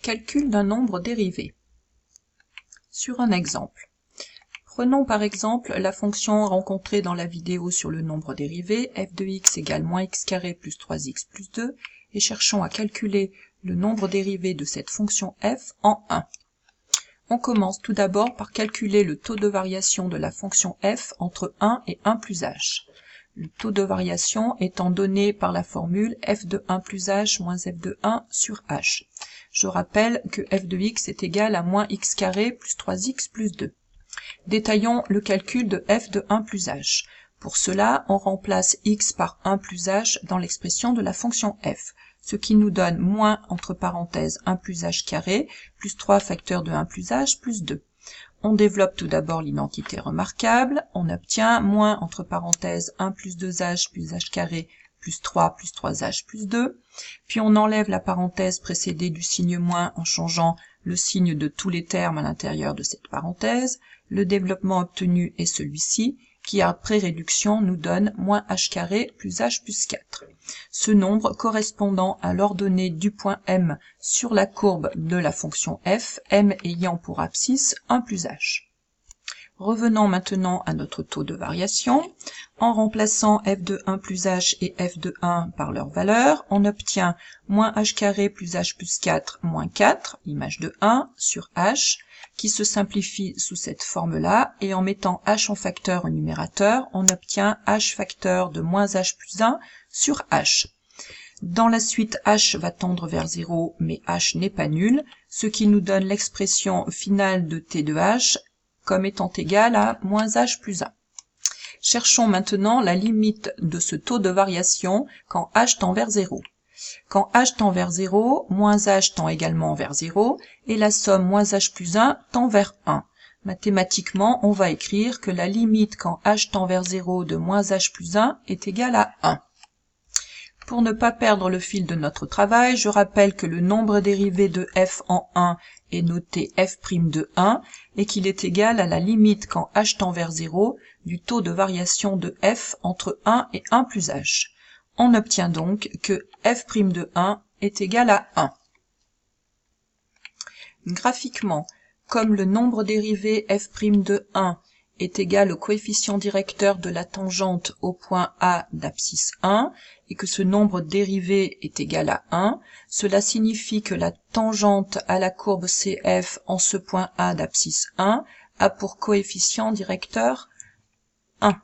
Calcul d'un nombre dérivé. Sur un exemple. Prenons par exemple la fonction rencontrée dans la vidéo sur le nombre dérivé, f de x égale moins x carré plus 3x plus 2, et cherchons à calculer le nombre dérivé de cette fonction f en 1. On commence tout d'abord par calculer le taux de variation de la fonction f entre 1 et 1 plus h. Le taux de variation étant donné par la formule f de 1 plus h moins f de 1 sur h. Je rappelle que f de x est égal à moins x carré plus 3x plus 2. Détaillons le calcul de f de 1 plus h. Pour cela, on remplace x par 1 plus h dans l'expression de la fonction f, ce qui nous donne moins entre parenthèses 1 plus h carré plus 3 facteur de 1 plus h plus 2. On développe tout d'abord l'identité remarquable, on obtient moins entre parenthèses 1 plus 2h plus h carré plus 3h plus 2, puis on enlève la parenthèse précédée du signe moins en changeant le signe de tous les termes à l'intérieur de cette parenthèse. Le développement obtenu est celui-ci, qui après réduction nous donne moins h carré plus h plus 4. Ce nombre correspondant à l'ordonnée du point M sur la courbe de la fonction f, M ayant pour abscisse 1 plus h. Revenons maintenant à notre taux de variation. En remplaçant f de 1 plus h et f de 1 par leur valeur, on obtient moins h carré plus h plus 4 moins 4, l'image de 1, sur h, qui se simplifie sous cette forme-là, et en mettant h en facteur au numérateur, on obtient h facteur de moins h plus 1 sur h. Dans la suite, h va tendre vers 0, mais h n'est pas nul, ce qui nous donne l'expression finale de t de h comme étant égal à moins h plus 1. Cherchons maintenant la limite de ce taux de variation quand h tend vers 0. Quand h tend vers 0, moins h tend également vers 0, et la somme moins h plus 1 tend vers 1. Mathématiquement, on va écrire que la limite quand h tend vers 0 de moins h plus 1 est égale à 1. Pour ne pas perdre le fil de notre travail, je rappelle que le nombre dérivé de f en 1 est noté f' de 1 et qu'il est égal à la limite quand h tend vers 0 du taux de variation de f entre 1 et 1 plus h. On obtient donc que f' de 1 est égal à 1. Graphiquement, comme le nombre dérivé f' de 1 est égal au coefficient directeur de la tangente au point A d'abscisse 1, et que ce nombre dérivé est égal à 1, cela signifie que la tangente à la courbe CF en ce point A d'abscisse 1 a pour coefficient directeur 1.